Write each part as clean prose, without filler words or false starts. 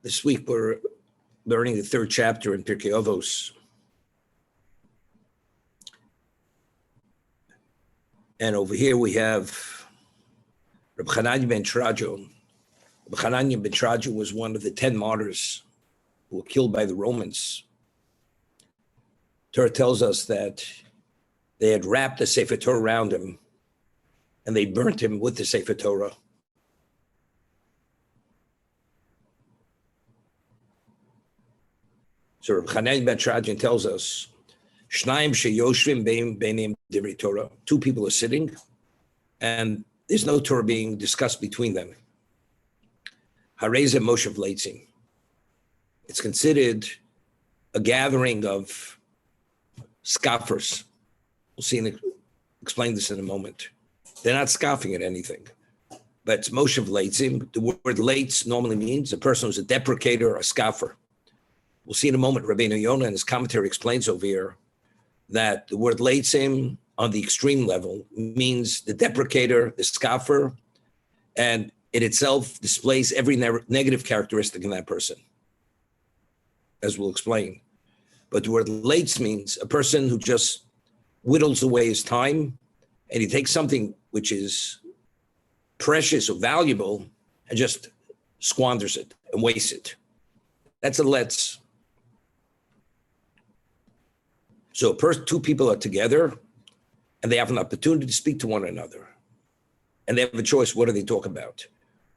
This week we're learning the third chapter in Pirkei Avos. And over here we have Reb Chananya ben Trajo. Reb Chananya ben Trajo was one of the 10 martyrs who were killed by the Romans. Torah tells us that they had wrapped the Sefer Torah around him and they burnt him with the Sefer Torah. So Reb Chananya ben Trajo tells us, Shnayim sheyoshvim beinim divrei Torah. Two people are sitting, and there's no Torah being discussed between them. Hareza Moshe Vleitzim. It's considered a gathering of scoffers. We'll see and explain this in a moment. They're not scoffing at anything, but it's Moshe Vleitzim. The word leitz normally means a person who's a deprecator or a scoffer. We'll see in a moment. Rabbeinu Yonah in his commentary explains over here that the word leitzim on the extreme level means the deprecator, the scoffer, and it itself displays every negative characteristic in that person, as we'll explain. But the word leitz means a person who just whittles away his time and he takes something which is precious or valuable and just squanders it and wastes it. That's a letz. So two people are together and they have an opportunity to speak to one another. And they have a choice. What do they talk about?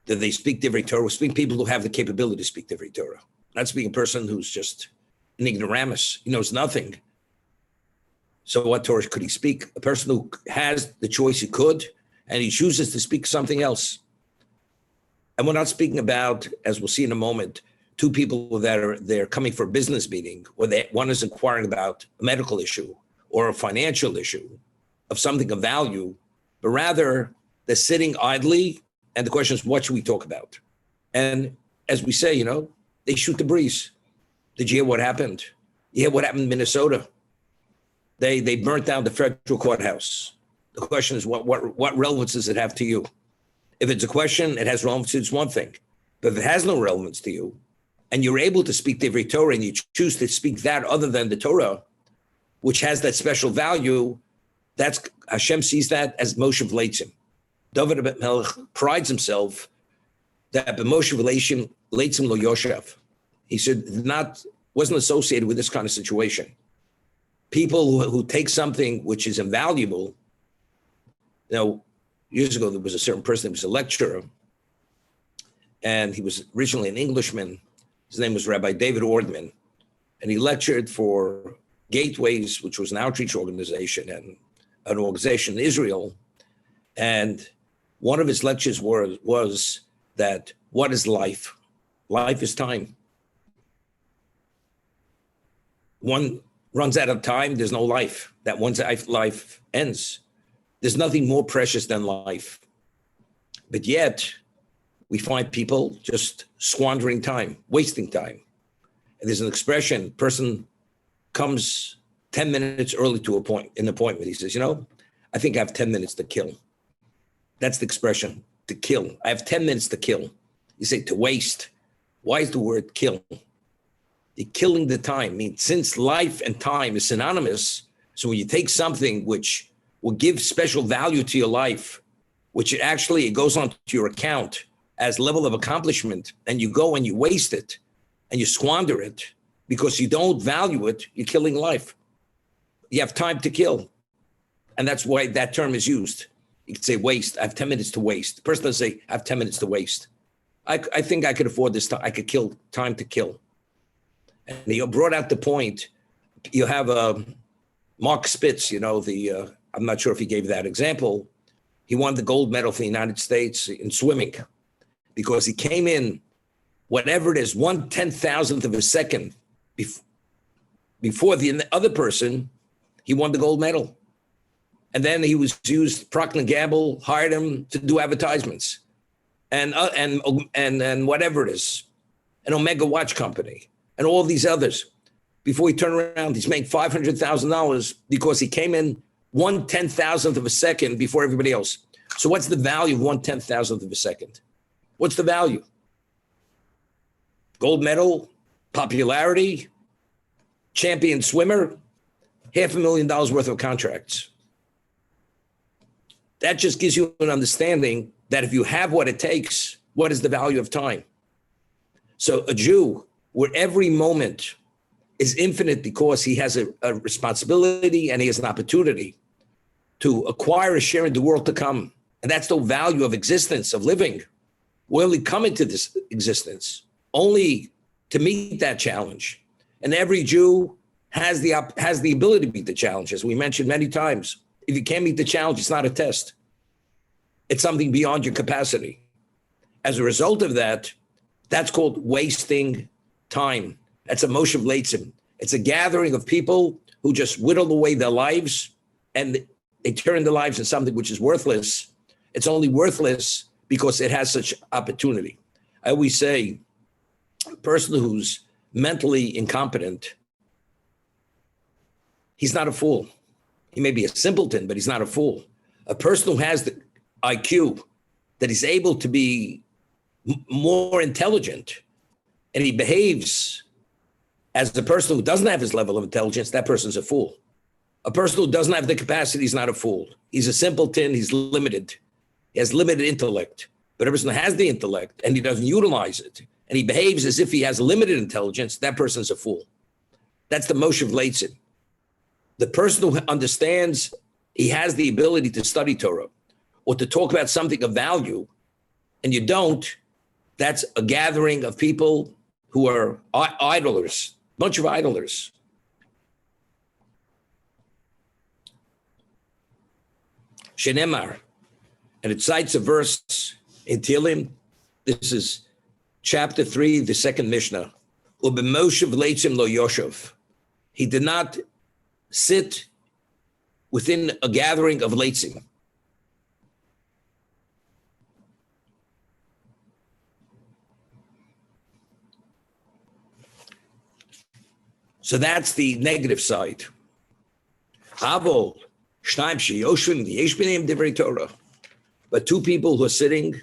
Do they speak divrei Torah? Speak people who have the capability to speak divrei Torah. Not speak a person who's just an ignoramus. He knows nothing. So what Torah could he speak? A person who has the choice he could, and he chooses to speak something else. And we're not speaking about, as we'll see in a moment, two people that they're coming for a business meeting, or one is inquiring about a medical issue or a financial issue of something of value, but rather they're sitting idly, and the question is, what should we talk about? And as we say, they shoot the breeze. Did you hear what happened? You hear what happened in Minnesota? They burnt down the federal courthouse. The question is, what relevance does it have to you? If it's a question, it has relevance, it's one thing. But if it has no relevance to you, and you're able to speak divrei Torah, and you choose to speak that other than the Torah, which has that special value, that's Hashem sees that as Moshe Vleitzim. David Melech prides himself that Moshe Vleitzim lo Yoshev. He said wasn't associated with this kind of situation. People who take something which is invaluable. Years ago there was a certain person that was a lecturer, and he was originally an Englishman. His name was Rabbi David Ordman, and he lectured for Gateways, which was an outreach organization and an organization in Israel. And one of his lectures was that what is life? Life is time. One runs out of time, there's no life. That once life ends, there's nothing more precious than life. But yet, we find people just squandering time, wasting time. And there's an expression, person comes 10 minutes early to an appointment. He says, I think I have 10 minutes to kill. That's the expression, to kill. I have 10 minutes to kill. You say to waste. Why is the word kill? You're killing the time. I mean, since life and time is synonymous, so when you take something which will give special value to your life, which it goes onto your account as level of accomplishment, and you go and you waste it and you squander it because you don't value it, you're killing life. You have time to kill. And that's why that term is used. You could say waste. I have 10 minutes to waste. The person doesn't say, I have 10 minutes to waste. I think I could afford this time. I could kill time to kill. And you brought out the point. You have Mark Spitz, I'm not sure if he gave that example. He won the gold medal for the United States in swimming because he came in, whatever it is, 1/10,000th of a second before the other person. He won the gold medal. And then he was used, Procter & Gamble hired him to do advertisements and whatever it is, an Omega watch company and all these others. Before he turned around, he's making $500,000 because he came in 1/10,000th of a second before everybody else. So what's the value of 1/10,000th of a second? What's the value? gold medal, popularity, champion swimmer, $500,000 worth of contracts. That just gives you an understanding that if you have what it takes, what is the value of time? So a Jew, where every moment is infinite because he has a responsibility and he has an opportunity to acquire a share in the world to come. And that's the value of existence, of living. We only come into this existence only to meet that challenge. And every Jew has the ability to meet the challenge, as we mentioned many times. If you can't meet the challenge, it's not a test. It's something beyond your capacity. As a result of that, that's called wasting time. That's a moshev leitzim. It's a gathering of people who just whittle away their lives and they turn their lives into something which is worthless. It's only worthless because it has such opportunity. I always say, a person who's mentally incompetent, he's not a fool. He may be a simpleton, but he's not a fool. A person who has the IQ, that he's able to be more intelligent, and he behaves as the person who doesn't have his level of intelligence, that person's a fool. A person who doesn't have the capacity is not a fool. He's a simpleton, he's limited. He has limited intellect. But a person who has the intellect and he doesn't utilize it, and he behaves as if he has limited intelligence, that person's a fool. That's the moshev leitzim. The person who understands he has the ability to study Torah or to talk about something of value, and you don't, that's a gathering of people who are idlers, a bunch of idlers. Shenemar, and it cites a verse in Tehillim. This is chapter 3, the second Mishnah. Ubemoshev leitzim lo yoshev. He did not sit within a gathering of leitzim. So that's the negative side. Avos, shnaim sheyoshvim yesh b'neim divrei Torah. But two people who are sitting,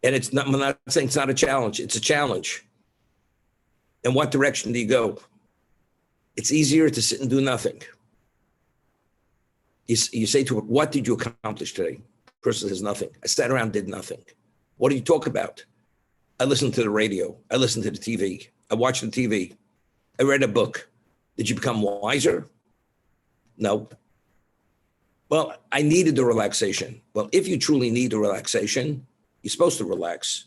and it's not, I'm not saying it's not a challenge, it's a challenge. In what direction do you go? It's easier to sit and do nothing. You say to her, what did you accomplish today? The person says nothing. I sat around, did nothing. What do you talk about? I listened to the radio. I listened to the TV. I watched the TV. I read a book. Did you become wiser? No. Well, I needed the relaxation. Well, if you truly need the relaxation, you're supposed to relax.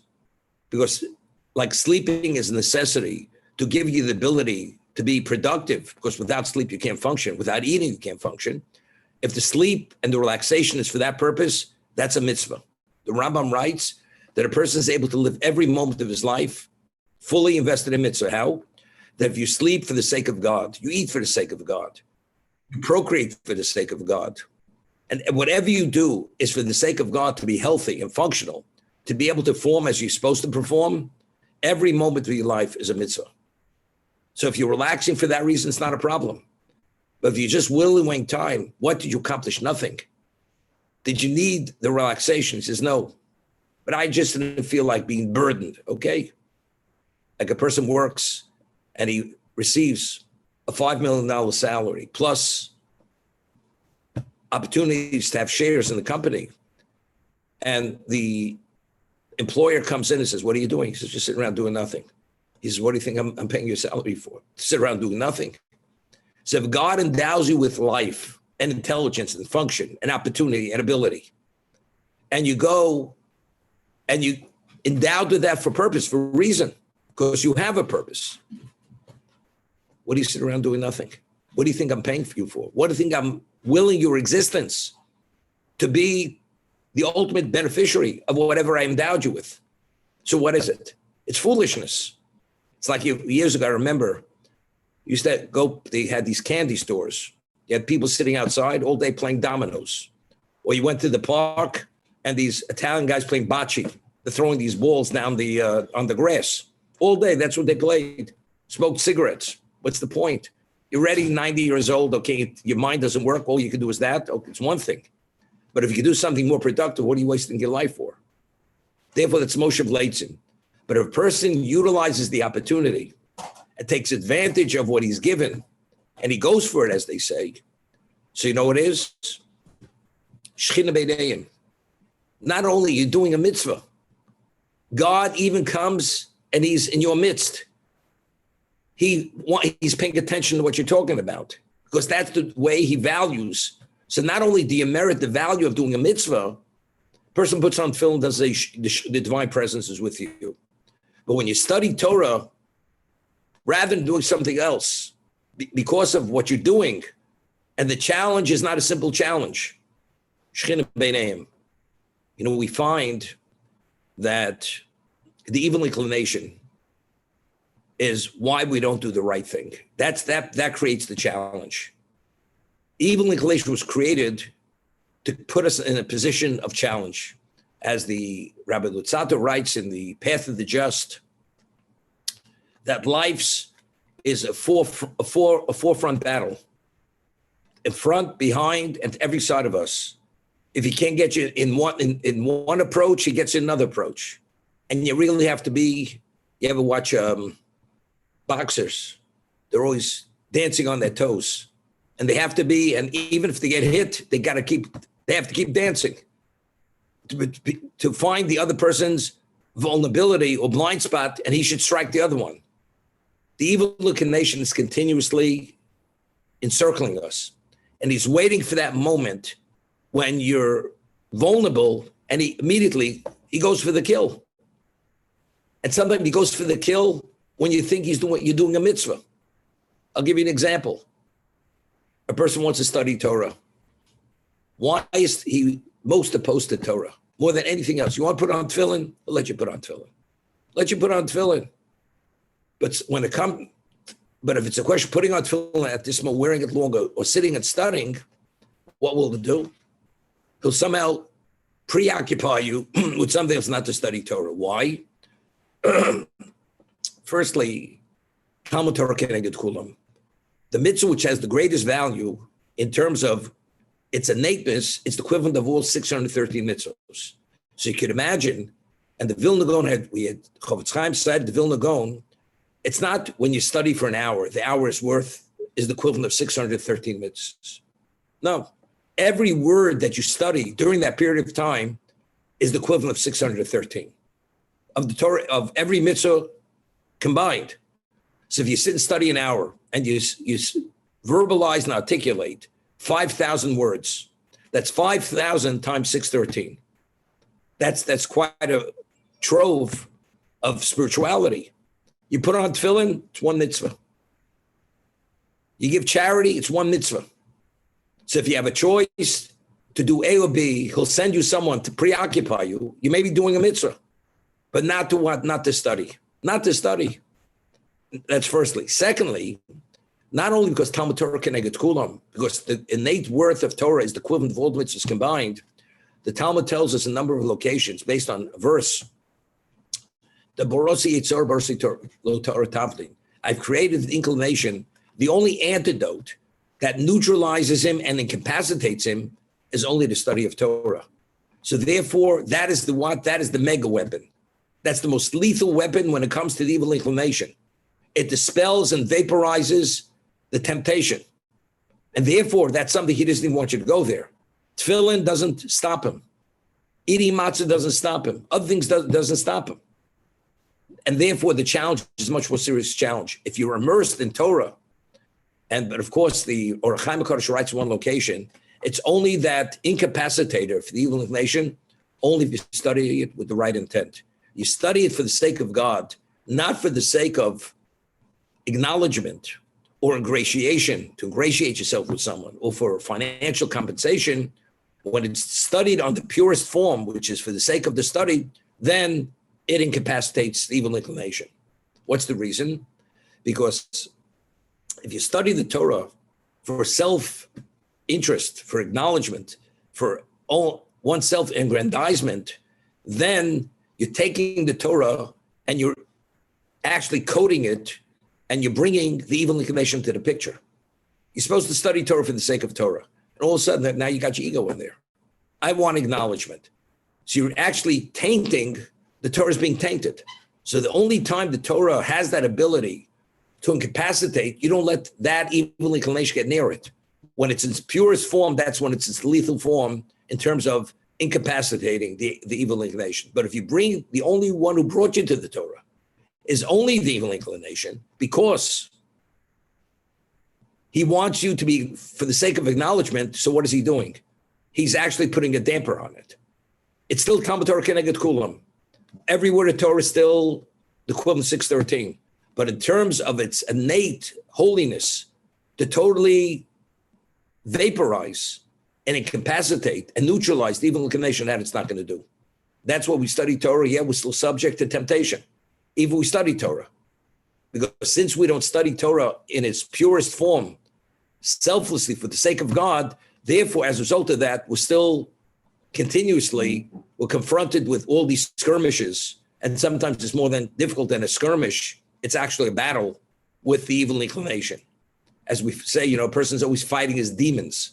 Because like sleeping is a necessity to give you the ability to be productive, because without sleep, you can't function. Without eating, you can't function. If the sleep and the relaxation is for that purpose, that's a mitzvah. The Rambam writes that a person is able to live every moment of his life fully invested in mitzvah. How? That if you sleep for the sake of God, you eat for the sake of God, you procreate for the sake of God, and whatever you do is for the sake of God, to be healthy and functional, to be able to perform as you're supposed to perform, every moment of your life is a mitzvah. So if you're relaxing for that reason, it's not a problem. But if you're just willing time, what did you accomplish? Nothing. Did you need the relaxation? He says, no. But I just didn't feel like being burdened, okay? Like a person works and he receives a $5 million salary plus opportunities to have shares in the company. And the employer comes in and says, what are you doing? He says, just sitting around doing nothing. He says, what do you think I'm paying your salary for? To sit around doing nothing. So if God endows you with life and intelligence and function and opportunity and ability, and you go and you endowed with that for purpose, for a reason, because you have a purpose, what do you sit around doing nothing? What do you think I'm paying for you for? What do you think I'm willing your existence to be the ultimate beneficiary of whatever I endowed you with? So what is it? It's foolishness. It's like years ago, I remember, used to go, they had these candy stores. You had people sitting outside all day playing dominoes. Or you went to the park and these Italian guys playing bocce. They're throwing these balls down on the grass. All day, that's what they played. Smoked cigarettes. What's the point? You're already 90 years old, okay, your mind doesn't work, all you can do is that, okay, it's one thing. But if you can do something more productive, what are you wasting your life for? Therefore, that's moshev leitzim. But if a person utilizes the opportunity and takes advantage of what he's given, and he goes for it, as they say, so you know what it is? Shechina b'neiim. Not only are you doing a mitzvah, God even comes and he's in your midst. He's paying attention to what you're talking about, because that's the way he values. So not only do you merit the value of doing a mitzvah, person puts on film, does say the divine presence is with you. But when you study Torah, rather than doing something else, because of what you're doing, and the challenge is not a simple challenge. Shechina b'neiim. We find that the evil inclination is why we don't do the right thing. That creates the challenge. Evil inclination was created to put us in a position of challenge. As the Rabbi Lutzato writes in The Path of the Just, that life's is a forefront battle. In front, behind, and to every side of us. If he can't get you in one approach, he gets you another approach. And you really have to be, you ever watch boxers? They're always dancing on their toes. And they have to be, and even if they get hit, they have to keep dancing to find the other person's vulnerability or blind spot, and he should strike the other one. The evil inclination is continuously encircling us. And he's waiting for that moment when you're vulnerable, and he goes for the kill. And sometimes he goes for the kill when you think you're doing a mitzvah. I'll give you an example. A person wants to study Torah. Why is he most opposed to Torah? More than anything else. You want to put on tefillin? I'll let you put on tefillin. Let you put on tefillin. But if it's a question of putting on tefillin at this moment, wearing it longer, or sitting and studying, what will it do? He'll somehow preoccupy you with something else, not to study Torah. Why? Firstly, Talmud Torah keneged kulam. The mitzvah which has the greatest value in terms of its innateness, it's the equivalent of all 613 mitzvahs. So you could imagine, and the Vilna Gaon Chofetz Chaim said, the Vilna Gaon, it's not when you study for an hour, the hour is the equivalent of 613 mitzvahs. No, every word that you study during that period of time is the equivalent of 613 of the Torah, of every mitzvah combined. So if you sit and study an hour and you verbalize and articulate 5,000 words, that's 5,000 times 613. That's quite a trove of spirituality. You put on tefillin, it's one mitzvah. You give charity, it's one mitzvah. So if you have a choice to do A or B, he'll send you someone to preoccupy you. You may be doing a mitzvah, but not to what? Not to study. Not to study. That's firstly. Secondly, not only because Talmud Torah keneged kulam, because the innate worth of Torah is the equivalent of all mitzvahs combined, the Talmud tells us a number of locations based on a verse. The Borosi Yitzor Borosi Torah Tavlin. I've created the inclination. The only antidote that neutralizes him and incapacitates him is only the study of Torah. So therefore, that is the mega weapon. That's the most lethal weapon when it comes to the evil inclination. It dispels and vaporizes the temptation. And therefore, that's something he doesn't even want you to go there. Tefillin doesn't stop him. Eating matzah doesn't stop him. Other things doesn't stop him. And therefore, the challenge is a much more serious challenge. If you're immersed in Torah, but of course, the Orach Chaim HaKadosh writes in one location, it's only that incapacitator for the evil inclination, only if you study it with the right intent. You study it for the sake of God, not for the sake of acknowledgement or ingratiation, to ingratiate yourself with someone, or for financial compensation. When it's studied on the purest form, which is for the sake of the study, then it incapacitates the evil inclination. What's the reason? Because if you study the Torah for self-interest, for acknowledgement, for one's self-aggrandizement, then you're taking the Torah and you're actually coding it, and you're bringing the evil inclination to the picture. You're supposed to study Torah for the sake of Torah. And all of a sudden, now you got your ego in there. I want acknowledgement. So you're actually tainting, the Torah is being tainted. So the only time the Torah has that ability to incapacitate, you don't let that evil inclination get near it. When it's in its purest form, that's when it's its lethal form in terms of incapacitating the evil inclination. But if you bring the only one who brought you to the Torah is only the evil inclination, because he wants you to be for the sake of acknowledgement, so what is he doing? He's actually putting a damper on it. It's still Talmud Torah Keneged Kulam. Every word of Torah is still the equivalent 613. But in terms of its innate holiness, to totally vaporize and incapacitate and neutralize the evil inclination, that it's not going to do. That's what we study Torah. Yeah, we're still subject to temptation, even we study Torah. Because since we don't study Torah in its purest form, selflessly for the sake of God, therefore, as a result of that, we're still continuously, we're confronted with all these skirmishes. And sometimes it's more than difficult than a skirmish. It's actually a battle with the evil inclination. As we say, a person's always fighting his demons.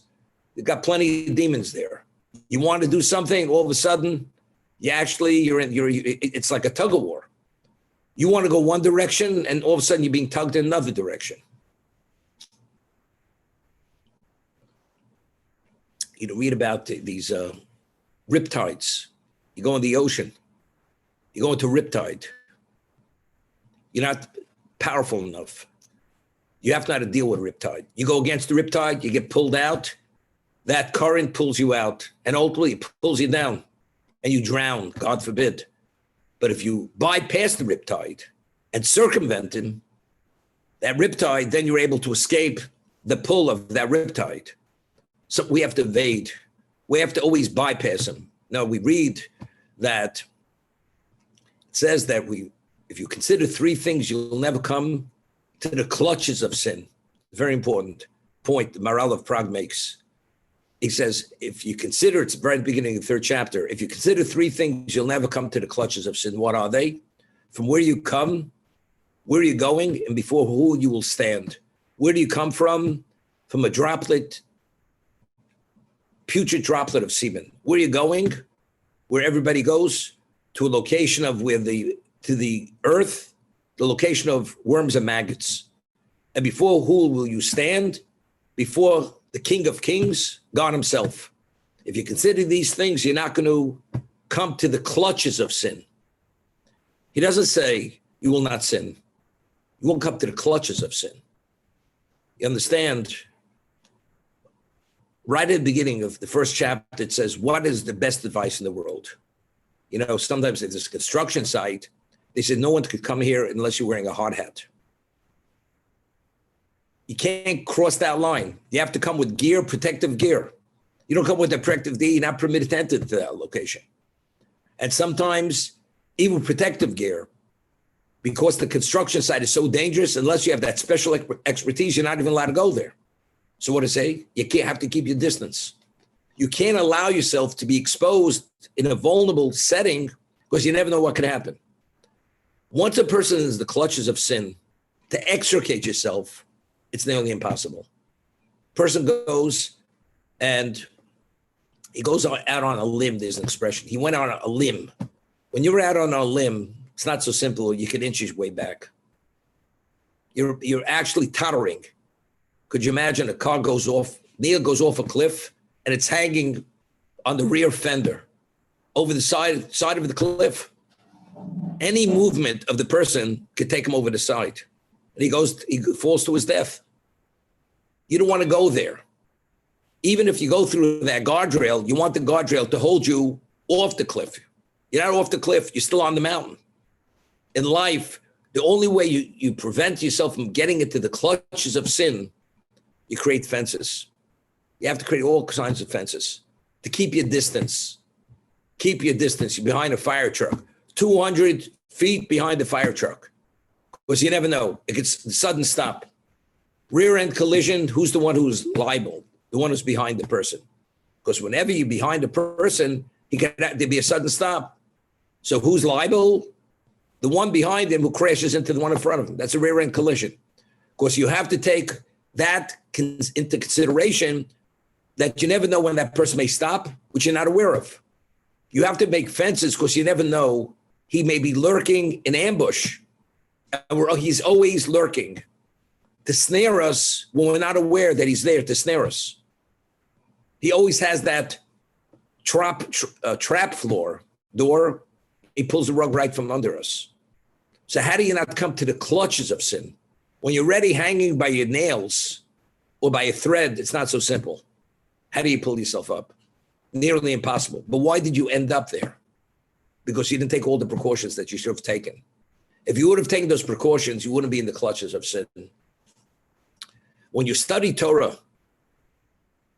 You've got plenty of demons there. You want to do something, all of a sudden, it's like a tug of war. You want to go one direction, and all of a sudden you're being tugged in another direction. Read about these riptides. You go in the ocean. You go into riptide. You're not powerful enough. You have to know how to deal with riptide. You go against the riptide, you get pulled out. That current pulls you out, and ultimately it pulls you down, and you drown, God forbid. But if you bypass the riptide and circumvent him, that riptide, then you're able to escape the pull of that riptide. So we have to evade. We have to always bypass him. Now we read that it says that if you consider three things, you'll never come to the clutches of sin. Very important point the Maharal of Prague makes. He says, if you consider, it's right at the beginning of the third chapter, if you consider three things, you'll never come to the clutches of sin. What are they? From where you come, where are you going, and before who you will stand. Where do you come from? From a putrid droplet of semen. Where are you going? Where everybody goes, to a location of to the earth, the location of worms and maggots. And before who will you stand? Before the King of Kings, God himself. If you consider these things, you're not going to come to the clutches of sin. He doesn't say you will not sin. You won't come to the clutches of sin. You understand? Right at the beginning of the first chapter, it says, what is the best advice in the world? Sometimes at this construction site, they said no one could come here unless you're wearing a hard hat. You can't cross that line. You have to come with gear, protective gear. You don't come with the protective gear, you're not permitted to enter to that location. And sometimes even protective gear, because the construction site is so dangerous, unless you have that special expertise, you're not even allowed to go there. So what to say? You can't have to keep your distance. You can't allow yourself to be exposed in a vulnerable setting because you never know what could happen. Once a person is in the clutches of sin, to extricate yourself, it's nearly impossible. Person goes and he goes out on a limb. There's an expression. He went on a limb. When you're out on a limb, it's not so simple. You can inch your way back. You're actually tottering. Could you imagine a car goes off, Neil goes off a cliff, and it's hanging on the rear fender over the side of the cliff? Any movement of the person could take him over the side. And he falls to his death. You don't want to go there. Even if you go through that guardrail, you want the guardrail to hold you off the cliff. You're not off the cliff, you're still on the mountain. In life, the only way you prevent yourself from getting into the clutches of sin, you create fences. You have to create all kinds of fences to keep your distance. Keep your distance. You're behind a fire truck, 200 feet behind the fire truck. Because you never know. It could sudden stop. Rear end collision, who's the one who's liable? The one who's behind the person. Because whenever you're behind a person, there'd be a sudden stop. So who's liable? The one behind him who crashes into the one in front of him. That's a rear end collision. Of course, you have to take that into consideration, that you never know when that person may stop, which you're not aware of. You have to make fences because you never know he may be lurking in ambush. He's always lurking to snare us when we're not aware that he's there to snare us. He always has that trap floor door. He pulls the rug right from under us. So how do you not come to the clutches of sin? When you're already hanging by your nails or by a thread, it's not so simple. How do you pull yourself up? Nearly impossible. But why did you end up there? Because you didn't take all the precautions that you should have taken. If you would have taken those precautions, you wouldn't be in the clutches of sin. When you study Torah,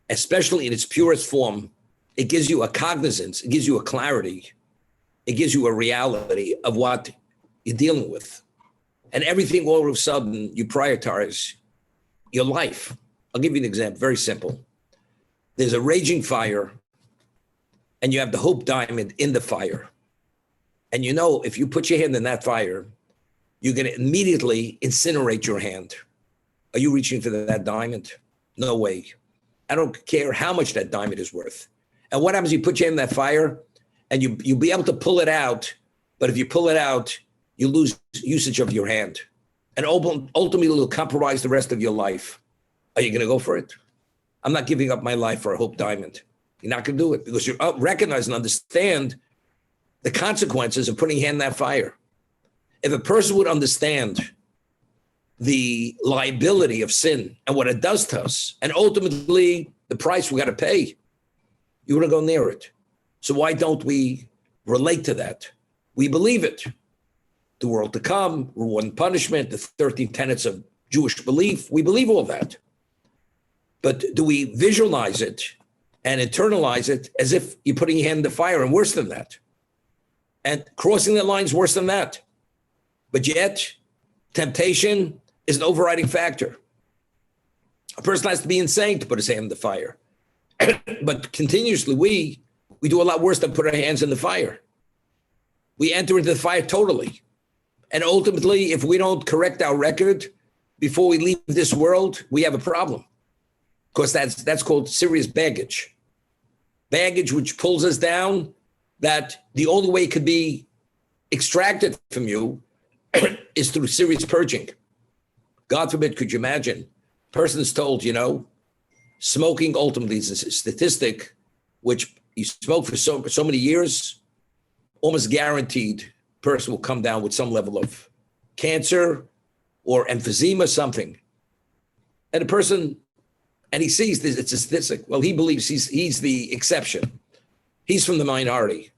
especially in its purest form, it gives you a cognizance, it gives you a clarity, it gives you a reality of what you're dealing with. And everything all of a sudden, you prioritize your life. I'll give you an example, very simple. There's a raging fire, and you have the hope diamond in the fire. And you know, if you put your hand in that fire, you're going to immediately incinerate your hand. Are you reaching for that diamond? No way. I don't care how much that diamond is worth. And what happens? You put your hand in that fire, and you'll be able to pull it out. But if you pull it out, you lose usage of your hand. And ultimately, it'll compromise the rest of your life. Are you going to go for it? I'm not giving up my life for a hope diamond. You're not going to do it because you recognize and understand the consequences of putting your hand in that fire. If a person would understand the liability of sin and what it does to us, and ultimately the price we got to pay, you wouldn't go near it. So why don't we relate to that? We believe it. The world to come, reward and punishment, the 13 tenets of Jewish belief, we believe all that. But do we visualize it and internalize it as if you're putting your hand in the fire, and worse than that? And crossing that line is worse than that. But yet, temptation is an overriding factor. A person has to be insane to put his hand in the fire. But continuously, we do a lot worse than put our hands in the fire. We enter into the fire totally. And ultimately, if we don't correct our record before we leave this world, we have a problem. Because that's called serious baggage. Baggage which pulls us down, that the only way it could be extracted from you is through serious purging. God forbid, could you imagine? Person is told, smoking ultimately is a statistic which you smoke for so many years, almost guaranteed person will come down with some level of cancer or emphysema, something. And the person, and he sees this, it's a statistic. Well, he believes he's the exception. He's from the minority.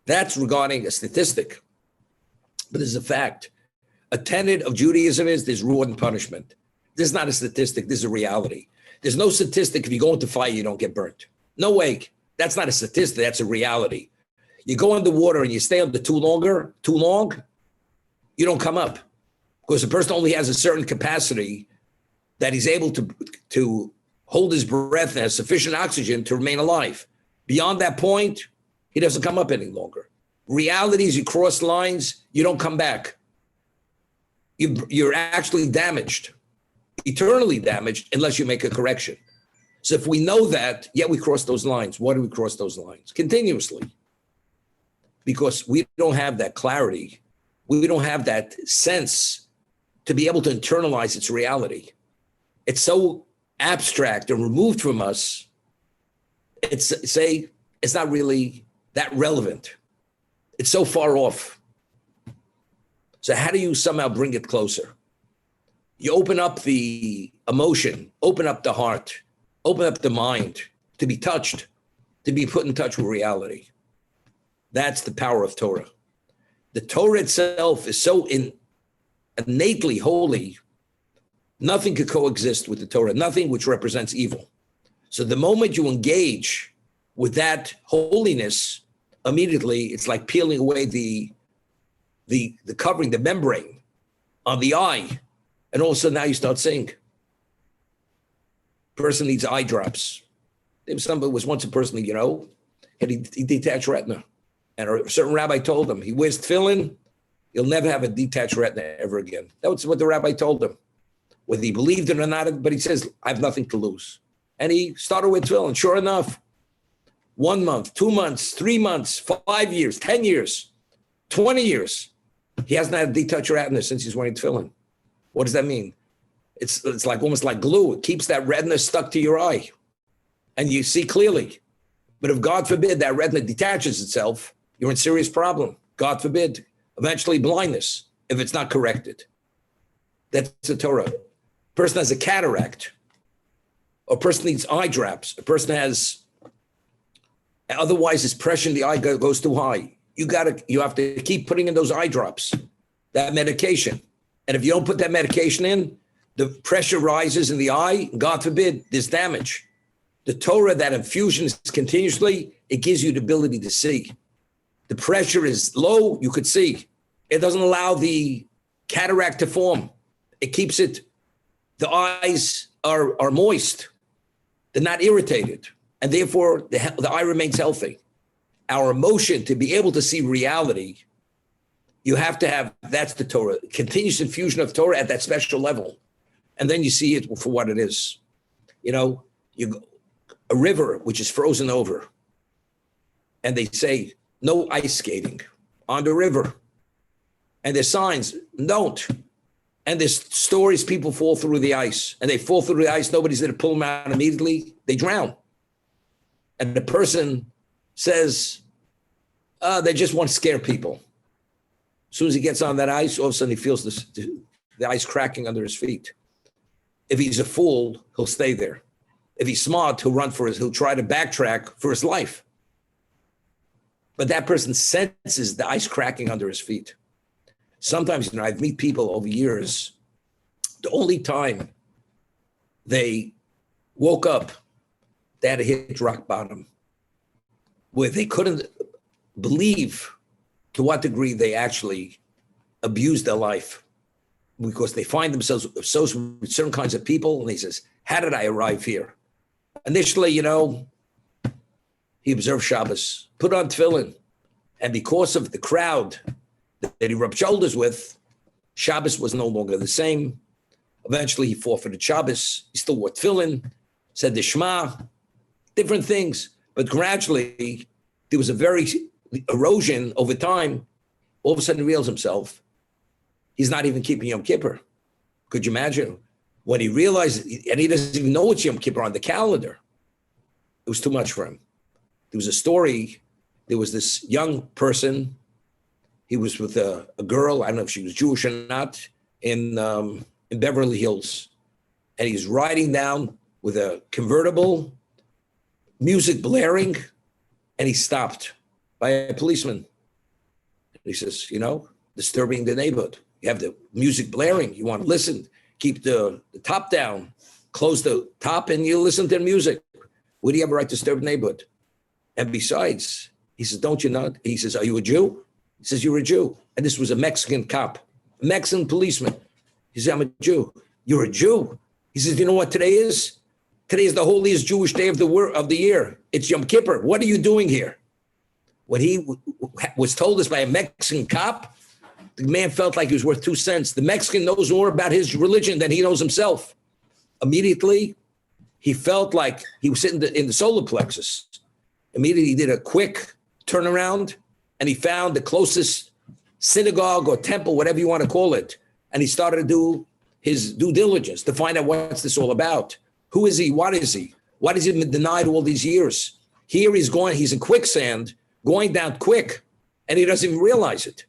That's regarding a statistic. But this is a fact. A tenet of Judaism is there's reward and punishment. This is not a statistic. This is a reality. There's no statistic. If you go into fire, you don't get burnt. No way. That's not a statistic. That's a reality. You go underwater and you stay under too long, you don't come up. Because the person only has a certain capacity that he's able to hold his breath and has sufficient oxygen to remain alive. Beyond that point, he doesn't come up any longer. Reality is you cross lines, you don't come back. You're actually damaged, eternally damaged, unless you make a correction. So if we know that, yet we cross those lines. Why do we cross those lines? Continuously. Because we don't have that clarity. We don't have that sense to be able to internalize its reality. It's so abstract and removed from us. It's not really that relevant. It's so far off. So how do you somehow bring it closer? You open up the emotion, open up the heart, open up the mind to be touched, to be put in touch with reality. That's the power of Torah. The Torah itself is so innately holy, nothing could coexist with the Torah, nothing which represents evil. So the moment you engage with that holiness, immediately it's like peeling away the covering, the membrane on the eye, and all of a sudden now you start seeing. Person needs eye drops. There was once a person, had a detached retina. And a certain rabbi told him, he wears tefillin, he'll never have a detached retina ever again. That was what the rabbi told him. Whether he believed it or not, but he says, I have nothing to lose. And he started with tefillin. Sure enough, 1 month, 2 months, 3 months, 5 years, 10 years, 20 years. He hasn't had a detouch retina since he's wearing tefillin. What does that mean? It's like almost like glue. It keeps that retina stuck to your eye and you see clearly. But if God forbid that retina detaches itself, you're in serious problem. God forbid, eventually blindness if it's not corrected. That's the Torah. A person has a cataract. A person needs eye drops. A person has, otherwise his pressure in the eye goes too high. You have to keep putting in those eye drops, that medication. And if you don't put that medication in, the pressure rises in the eye. God forbid, there's damage. The Torah, that infusion is continuously, it gives you the ability to see. The pressure is low, you could see. It doesn't allow the cataract to form. It keeps it, the eyes are moist. They're not irritated. And therefore, the eye remains healthy. Our emotion to be able to see reality, you have to have, that's the Torah, continuous infusion of Torah at that special level. And then you see it for what it is. A river which is frozen over, and they say, no ice skating on the river. And there's signs, don't. And there's stories, people fall through the ice, and they fall through the ice, nobody's there to pull them out immediately, they drown. And the person says, they just want to scare people. As soon as he gets on that ice, all of a sudden he feels the ice cracking under his feet. If he's a fool, he'll stay there. If he's smart, he'll try to backtrack for his life. But that person senses the ice cracking under his feet. Sometimes, I've met people over years, the only time they woke up, they had to hit rock bottom, where they couldn't believe to what degree they actually abused their life, because they find themselves associated with certain kinds of people, and he says, how did I arrive here? Initially, he observed Shabbos, put on tefillin, and because of the crowd that he rubbed shoulders with, Shabbos was no longer the same. Eventually, he forfeited Shabbos. He still wore tefillin, said the Shema, different things. But gradually, there was a very erosion over time. All of a sudden, he realized himself, he's not even keeping Yom Kippur. Could you imagine? When he realized, and he doesn't even know it's Yom Kippur on the calendar, it was too much for him. There was a story, there was this young person, he was with a girl, I don't know if she was Jewish or not, in Beverly Hills. And he's riding down with a convertible, music blaring, and he stopped by a policeman. And he says, disturbing the neighborhood. You have the music blaring, you want to listen. Keep the top down, close the top, and you listen to the music. Would you have a right to disturb the neighborhood? And besides, he says, don't you know? He says, are you a Jew? He says, you're a Jew. And this was a Mexican cop, a Mexican policeman. He says, I'm a Jew. You're a Jew? He says, you know what today is? Today is the holiest Jewish day of the year. It's Yom Kippur. What are you doing here? When he was told this by a Mexican cop, the man felt like he was worth 2 cents. The Mexican knows more about his religion than he knows himself. Immediately, he felt like he was sitting in the solar plexus. Immediately, he did a quick turnaround, and he found the closest synagogue or temple, whatever you want to call it. And he started to do his due diligence to find out what's this all about. Who is he? What is he? What has he been denied all these years? Here he's in quicksand, going down quick, and he doesn't even realize it.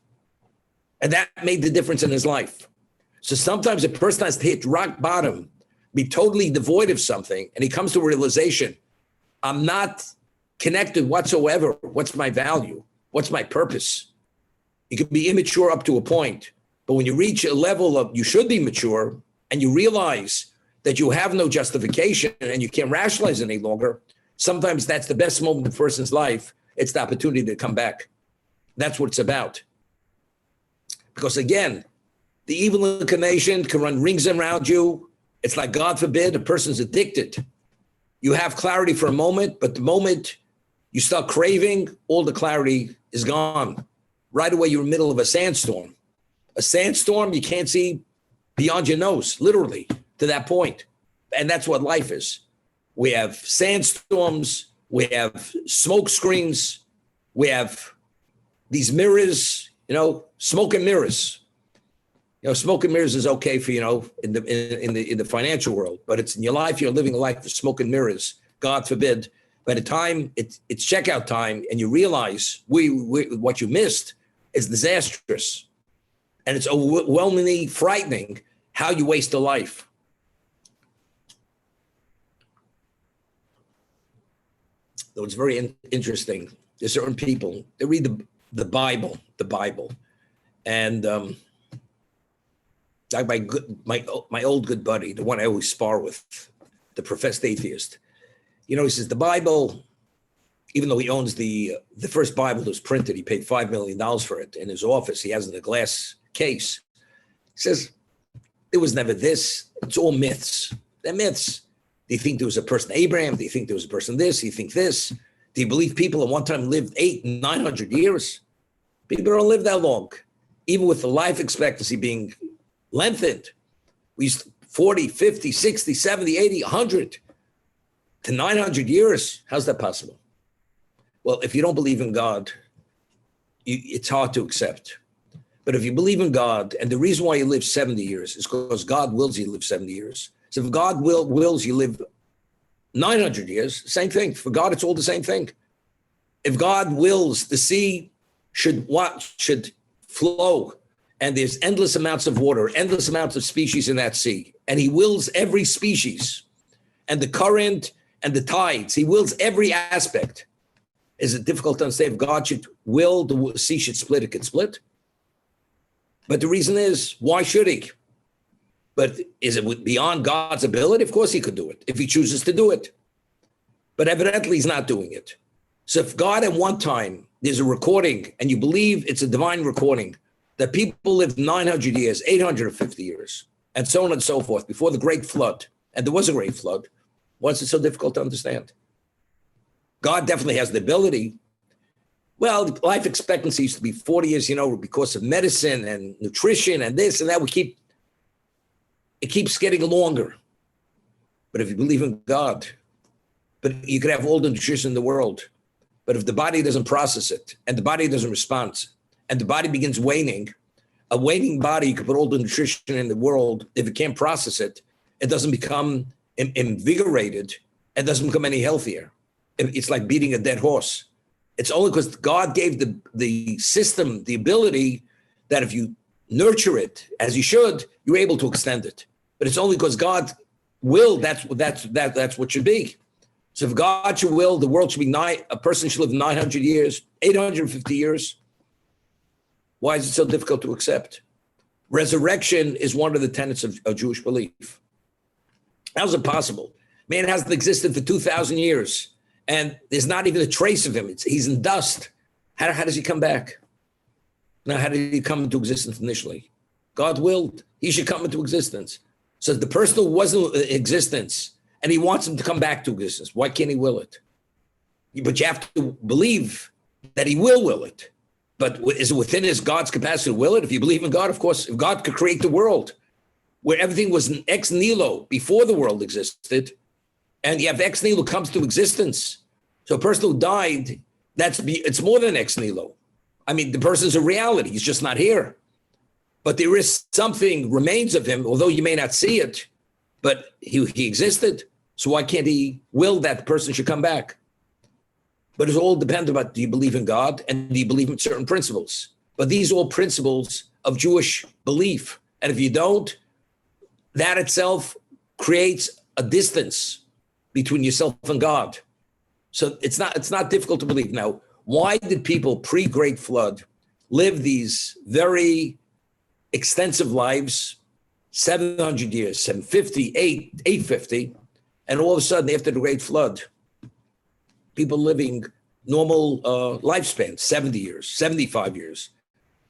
And that made the difference in his life. So sometimes a person has to hit rock bottom, be totally devoid of something, and he comes to a realization, I'm not connected whatsoever. What's my value? What's my purpose? You can be immature up to a point, but when you reach a level of you should be mature and you realize that you have no justification and you can't rationalize it any longer, sometimes that's the best moment in a person's life. It's the opportunity to come back. That's what it's about. Because again, the evil inclination can run rings around you. It's like, God forbid, a person's addicted. You have clarity for a moment, but the moment you start craving, all the clarity is gone. Right away, you're in the middle of a sandstorm. A sandstorm, you can't see beyond your nose, literally, to that point. And that's what life is. We have sandstorms, we have smoke screens, we have these mirrors. Smoke and mirrors. Smoke and mirrors is okay for, in the financial world, but it's in your life, you're living a life of smoke and mirrors. God forbid. By the time it's checkout time and you realize what you missed is disastrous. And it's overwhelmingly frightening how you waste a life. Though it's very interesting. There's certain people, they read the Bible, and like my old good buddy, the one I always spar with, the professed atheist. He says the Bible, even though he owns the first Bible that was printed, he paid $5 million for it in his office. He has it in a glass case. He says, there was never this. It's all myths. They're myths. Do you think there was a person Abraham? Do you think there was a person this? Do you think this? Do you believe people at one time lived 800, 900 years? People don't live that long. Even with the life expectancy being lengthened, we used 40, 50, 60, 70, 80, 100 to 900 years. How's that possible? Well, if you don't believe in God, it's hard to accept. But if you believe in God, and the reason why you live 70 years is because God wills you to live 70 years. So if God wills you live 900 years, same thing. For God, it's all the same thing. If God wills the sea should flow, and there's endless amounts of water, endless amounts of species in that sea, and he wills every species, and the current and the tides, he wills every aspect. Is it difficult to understand? If God should will the sea should split, it could split. But the reason is, why should he? But is it beyond God's ability? Of course he could do it, if he chooses to do it. But evidently he's not doing it. So if God at one time, there's a recording, and you believe it's a divine recording, that people lived 900 years, 850 years, and so on and so forth, before the great flood, and there was a great flood, why is it so difficult to understand? God definitely has the ability. Well, life expectancy used to be 40 years, because of medicine and nutrition and this and that. It keeps getting longer. But if you believe in God, but you could have all the nutrition in the world, but if the body doesn't process it and the body doesn't respond and the body begins waning, a waning body, you could put all the nutrition in the world. If it can't process it, it doesn't become invigorated. It doesn't become any healthier. It's like beating a dead horse. It's only because God gave the system the ability that if you nurture it as you should, you're able to extend it. But it's only because God will. That's what should be. So if God should will, the world should be a person should live 900 years, 850 years. Why is it so difficult to accept? Resurrection is one of the tenets of Jewish belief. How is it possible? Man hasn't existed for 2,000 years. And there's not even a trace of him. He's in dust. How does he come back? Now, how did he come into existence initially? God willed he should come into existence. So the person who wasn't in existence, and he wants him to come back to existence, why can't he will it? But you have to believe that he will it. But is it within God's capacity to will it? If you believe in God, of course, if God could create the world where everything was ex nihilo before the world existed, and you have ex nihilo comes to existence. So a person who died, it's more than ex nihilo. I mean, the person's a reality. He's just not here. But there is something remains of him, although you may not see it, but he existed. So why can't he will that the person should come back? But it all depends about, do you believe in God and do you believe in certain principles? But these are all principles of Jewish belief. And if you don't, that itself creates a distance between yourself and God. So it's not difficult to believe. Now, why did people pre-Great Flood live these very extensive lives, 700 years, 750, 850, and all of a sudden after the Great Flood, people living normal lifespan, 70 years, 75 years.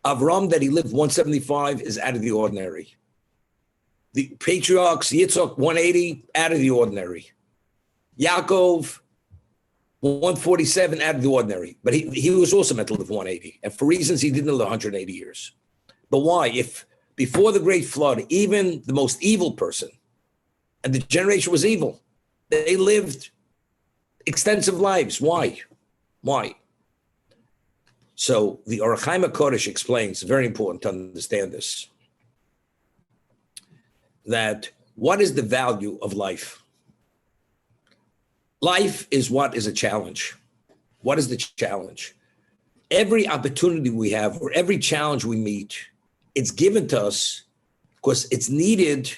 Avram, that he lived 175, is out of the ordinary. The patriarchs, Yitzhak, 180, out of the ordinary. Yaakov, 147, out of the ordinary. But he was also meant to live 180. And for reasons, he didn't live 180 years. But why? If before the Great Flood, even the most evil person, and the generation was evil, they lived extensive lives. Why? So the Orach Chaim HaKodesh explains, very important to understand this, that what is the value of life? Life is what is a challenge. What is the challenge? Every opportunity we have or every challenge we meet, it's given to us because it's needed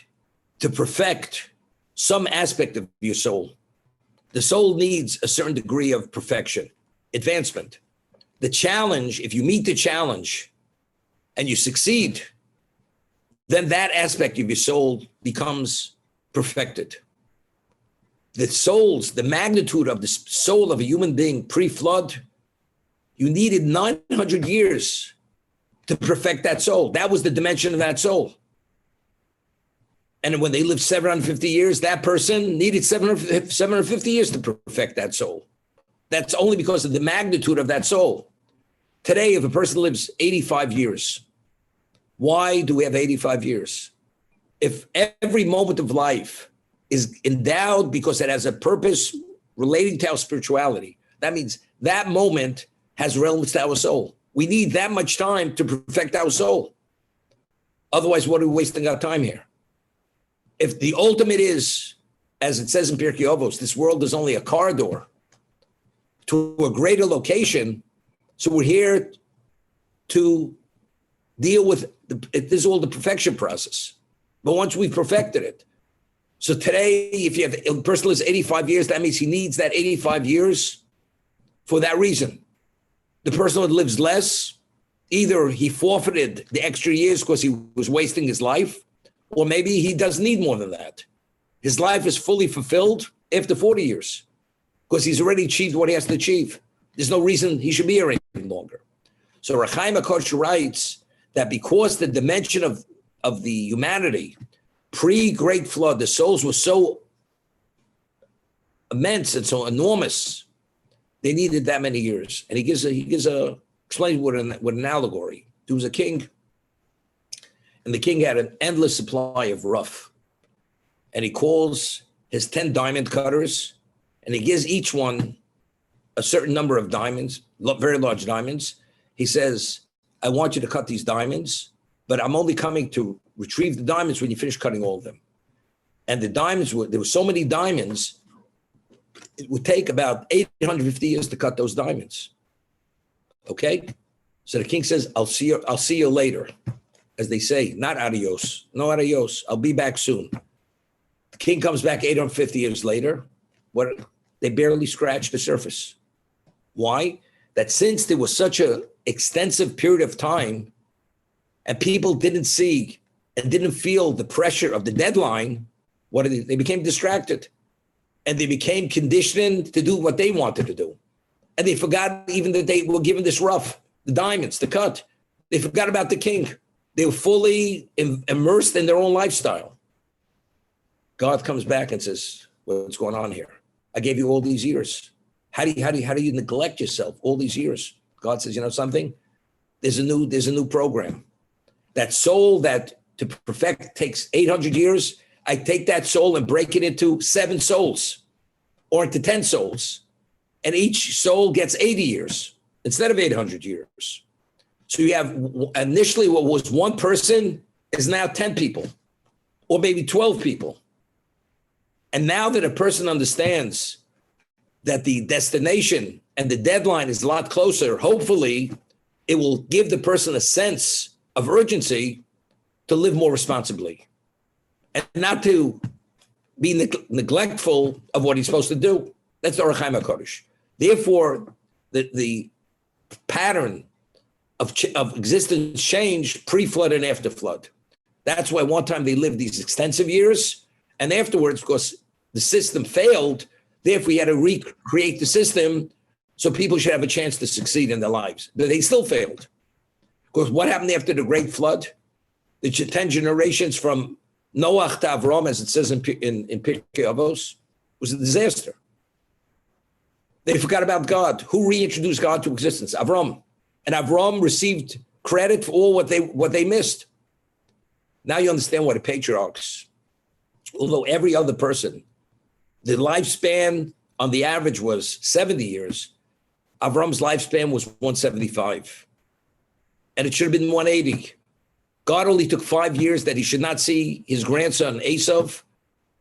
to perfect some aspect of your soul. The soul needs a certain degree of perfection, advancement. The challenge, if you meet the challenge and you succeed, then that aspect of your soul becomes perfected. The magnitude of the soul of a human being pre-flood, you needed 900 years to perfect that soul. That was the dimension of that soul. And when they lived 750 years, that person needed 750 years to perfect that soul. That's only because of the magnitude of that soul. Today, if a person lives 85 years, why do we have 85 years? If every moment of life is endowed because it has a purpose relating to our spirituality, that means that moment has relevance to our soul. We need that much time to perfect our soul. Otherwise, what are we wasting our time here? If the ultimate is, as it says in Pirkei Avos, this world is only a corridor to a greater location, so we're here to deal with, this is all the perfection process. But once we've perfected it, so today, if you have a person lives 85 years, that means he needs that 85 years for that reason. The person that lives less, either he forfeited the extra years because he was wasting his life, or maybe he doesn't need more than that. His life is fully fulfilled after 40 years because he's already achieved what he has to achieve. There's no reason he should be here any longer. So Orach Chaim HaKodesh writes that because the dimension of the humanity pre-Great Flood, the souls were so immense and so enormous, they needed that many years. And he explains with an allegory. There was a king, and the king had an endless supply of rough. And he calls his 10 diamond cutters, and he gives each one a certain number of diamonds, very large diamonds. He says, I want you to cut these diamonds, but I'm only coming to retrieve the diamonds when you finish cutting all of them. And the diamonds, there were so many diamonds, it would take about 850 years to cut those diamonds. Okay? So the king says, I'll see you later. As they say, not adios, no adios, I'll be back soon. The king comes back 850 years later. They barely scratched the surface. Why? That since there was such an extensive period of time and people didn't see and didn't feel the pressure of the deadline, they became distracted and they became conditioned to do what they wanted to do. And they forgot even that they were given this rough, the diamonds, the cut. They forgot about the king. They were fully immersed in their own lifestyle. God comes back and says, what's going on here? I gave you all these years. How do you neglect yourself all these years? God says, you know something? There's a new program. That soul that to perfect takes 800 years. I take that soul and break it into 7 souls or into 10 souls. And each soul gets 80 years instead of 800 years. So you have initially what was one person is now 10 people or maybe 12 people. And now that a person understands that the destination and the deadline is a lot closer, hopefully it will give the person a sense of urgency to live more responsibly and not to be neglectful of what he's supposed to do. That's the Orach Chaim HaKodesh. Therefore, the pattern of existence changed pre-flood and after flood. That's why one time they lived these extensive years, and afterwards, because the system failed, therefore we had to recreate the system so people should have a chance to succeed in their lives. But they still failed. Because what happened after the Great Flood? The 10 generations from Noah to Avram, as it says in Pirkei Avos, was a disaster. They forgot about God. Who reintroduced God to existence? Avram. And Avram received credit for all what they missed. Now you understand why the patriarchs, although every other person, the lifespan on the average was 70 years, Avram's lifespan was 175, and it should have been 180. God only took 5 years that he should not see his grandson Esav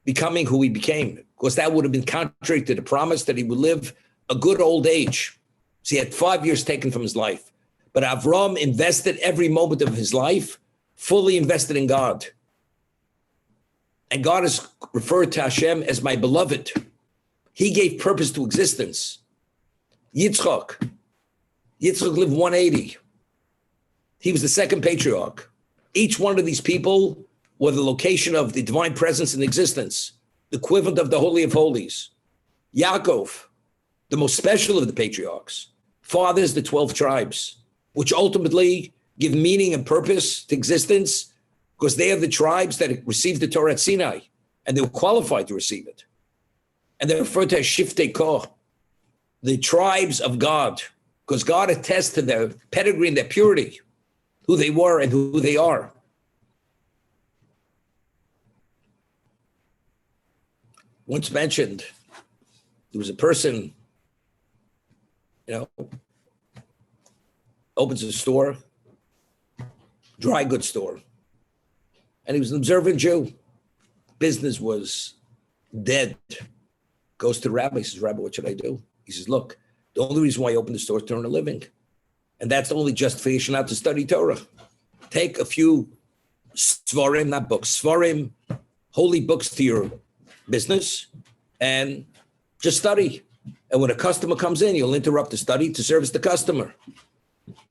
becoming who he became, because that would have been contrary to the promise that he would live a good old age. So he had 5 years taken from his life. But Avram invested every moment of his life, fully invested in God. And God is referred to Hashem as my beloved. He gave purpose to existence. Yitzchak lived 180. He was the second patriarch. Each one of these people were the location of the divine presence in existence, the equivalent of the Holy of Holies. Yaakov, the most special of the patriarchs, fathers the 12 tribes, which ultimately give meaning and purpose to existence because they are the tribes that received the Torah at Sinai, and they were qualified to receive it. And they're referred to as Shiftei Koh, the tribes of God, because God attests to their pedigree and their purity, who they were and who they are. Once mentioned, there was a person, opens a store, dry goods store, and he was an observant Jew. Business was dead. Goes to the rabbi, he says, Rabbi, what should I do? He says, look, the only reason why I opened the store is to earn a living. And that's the only justification not to study Torah. Take a few svarim, not books, svarim, holy books to your business, and just study. And when a customer comes in, you'll interrupt the study to service the customer.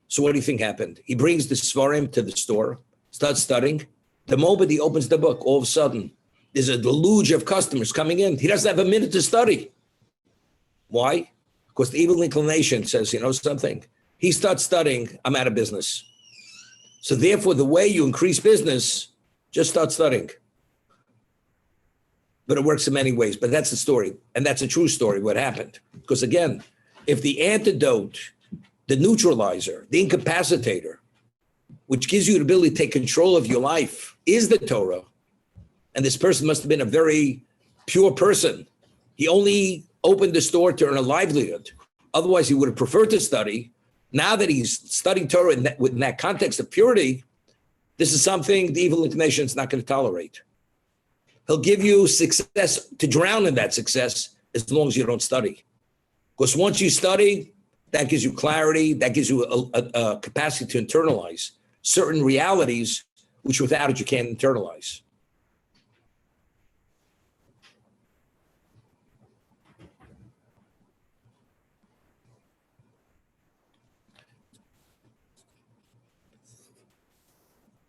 So what do you think happened? He brings the svarim to the store, starts studying. The moment he opens the book, all of a sudden, there's a deluge of customers coming in. He doesn't have a minute to study. Why? Because the evil inclination says, you know something? He starts studying, I'm out of business. So therefore, the way you increase business, just start studying. But it works in many ways. But that's the story. And that's a true story, what happened. Because again, if the antidote, the neutralizer, the incapacitator, which gives you the ability to take control of your life, is the Torah, and this person must have been a very pure person. He only opened the store to earn a livelihood. Otherwise, he would have preferred to study. Now that he's studying Torah in that context of purity, this is something the evil inclination is not going to tolerate. He'll give you success to drown in that success as long as you don't study. Because once you study, that gives you clarity, that gives you a capacity to internalize certain realities, which without it you can't internalize.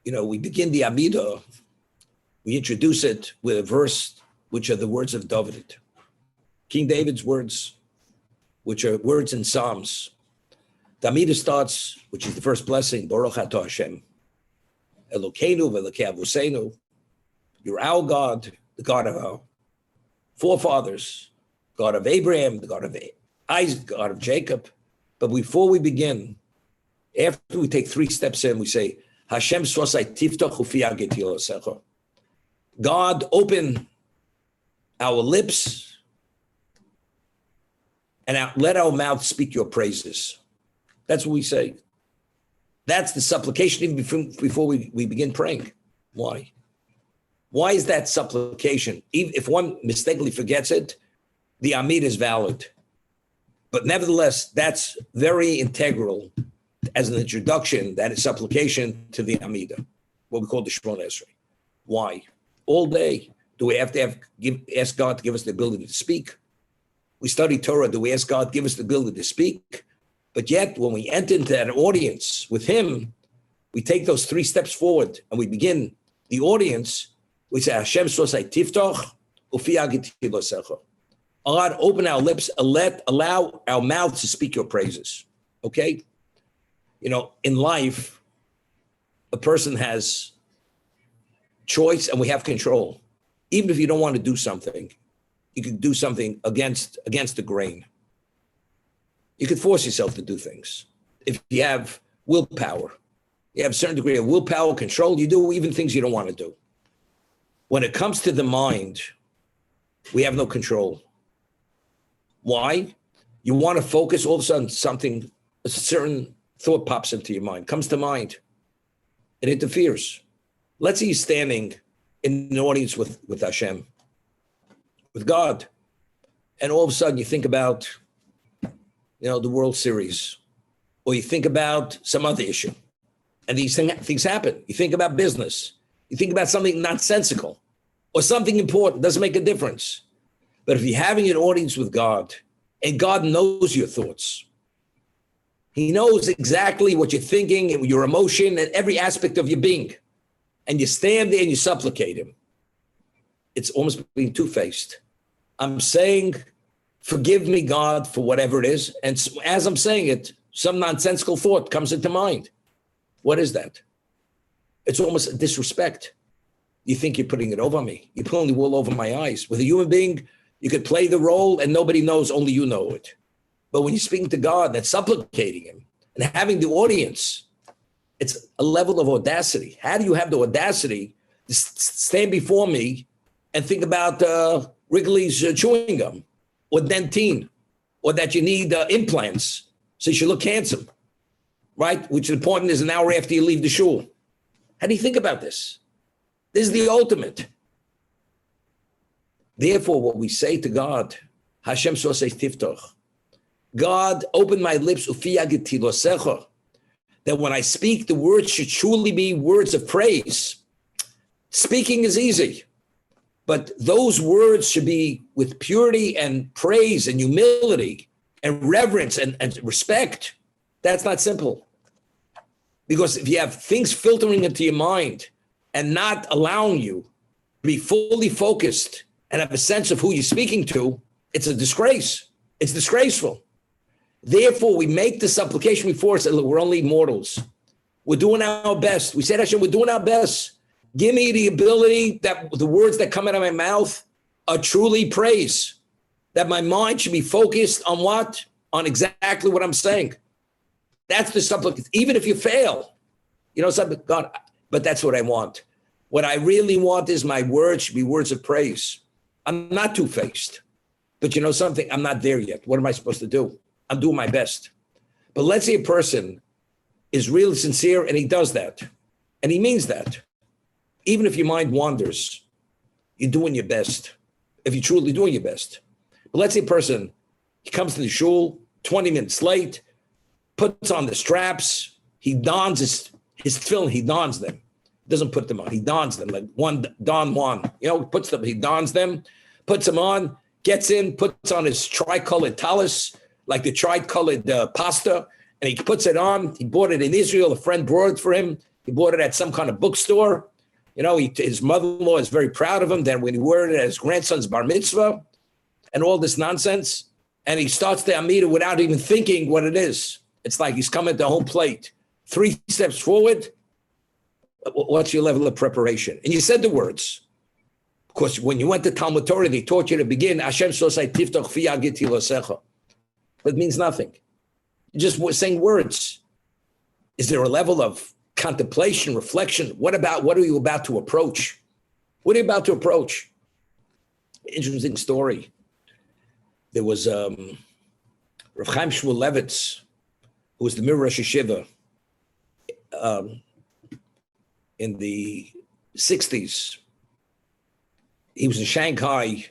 We begin the Amidah, we introduce it with a verse, which are the words of David. King David's words, which are words in Psalms. The Amidah starts, which is the first blessing, Baruch Atah Hashem. Elokeinu v'Elokei Avosenu. You're our God, the God of our forefathers, God of Abraham, the God of Isaac, God of Jacob. But before we begin, after we take 3 steps in, we say, Hashem swasai tiftach ufi ageti losecha. God, open our lips and let our mouth speak your praises. That's what we say. That's the supplication even before we begin praying. Why? Why is that supplication? Even if one mistakenly forgets it, the Amid is valid. But nevertheless, that's very integral as an introduction, that is supplication to the Amidah, what we call the Shemona Esrei. Why? All day, do we have to ask God to give us the ability to speak? We study Torah, do we ask God to give us the ability to speak? But yet, when we enter into that audience with Him, we take those 3 steps forward and we begin the audience. We say, Hashem swasai tiftach ufi ageti losecha. God, open our lips and allow our mouths to speak your praises. Okay? In life, a person has choice and we have control. Even if you don't want to do something, you can do something against the grain. You can force yourself to do things. If you have willpower, you have a certain degree of willpower, control, you do even things you don't want to do. When it comes to the mind, we have no control. Why? You want to focus, all of a sudden something, a certain thought pops into your mind, comes to mind. It interferes. Let's say you're standing in an audience with Hashem, with God, and all of a sudden you think about, the World Series, or you think about some other issue, and these things happen. You think about business. You think about something nonsensical or something important, doesn't make a difference. But if you're having an audience with God, and God knows your thoughts, He knows exactly what you're thinking and your emotion and every aspect of your being, and you stand there and you supplicate Him, it's almost being two-faced. I'm saying, forgive me, God, for whatever it is. And as I'm saying it, some nonsensical thought comes into mind. What is that? It's almost a disrespect. You think you're putting it over me. You're pulling the wool over my eyes. With a human being, you could play the role and nobody knows, only you know it. But when you're speaking to God and supplicating Him and having the audience, it's a level of audacity. How do you have the audacity to stand before me and think about Wrigley's chewing gum or Dentine, or that you need implants so you should look handsome, right? Which the appointment is an hour after you leave the shul. How do you think about this? This is the ultimate. Therefore, what we say to God, Hashem sosei tiftoch, God, open my lips, that when I speak, the words should truly be words of praise. Speaking is easy, but those words should be with purity and praise and humility and reverence and respect. That's not simple. Because if you have things filtering into your mind and not allowing you to be fully focused and have a sense of who you're speaking to, it's a disgrace. It's disgraceful. Therefore, we make the supplication before us that we're only mortals. We're doing our best. We said, Hashem, we're doing our best. Give me the ability that the words that come out of my mouth are truly praise. That my mind should be focused on what? On exactly what I'm saying. That's the supplication. Even if you fail, something, God, but that's what I want. What I really want is my words should be words of praise. I'm not two-faced, but something, I'm not there yet. What am I supposed to do? I'm doing my best. But let's say a person is really sincere and he does that, and he means that. Even if your mind wanders, you're doing your best, if you're truly doing your best. But let's say a person, he comes to the shul 20 minutes late, puts on the straps, he dons his tefillin, he dons them. Doesn't put them on, he dons them, like don one. He dons them, puts them on, gets in, puts on his tricolored talis, like the tricolored pasta, and he puts it on. He bought it in Israel, a friend brought it for him. He bought it at some kind of bookstore. His mother-in-law is very proud of him. Then when he wore it at his grandson's bar mitzvah and all this nonsense, and he starts the Amida without even thinking what it is. It's like he's coming to home plate. 3 steps forward. What's your level of preparation? And you said the words. Of course, when you went to Talmud Torah, they taught you to begin, Hashem sosai tiftoch fi agiti losecha. But it means nothing. You're just saying words. Is there a level of contemplation, reflection? What are you about to approach? What are you about to approach? Interesting story. There was Rav Chaim Shmulevitz, who was the Mir Rosh Yeshiva in the 60s. He was in Shanghai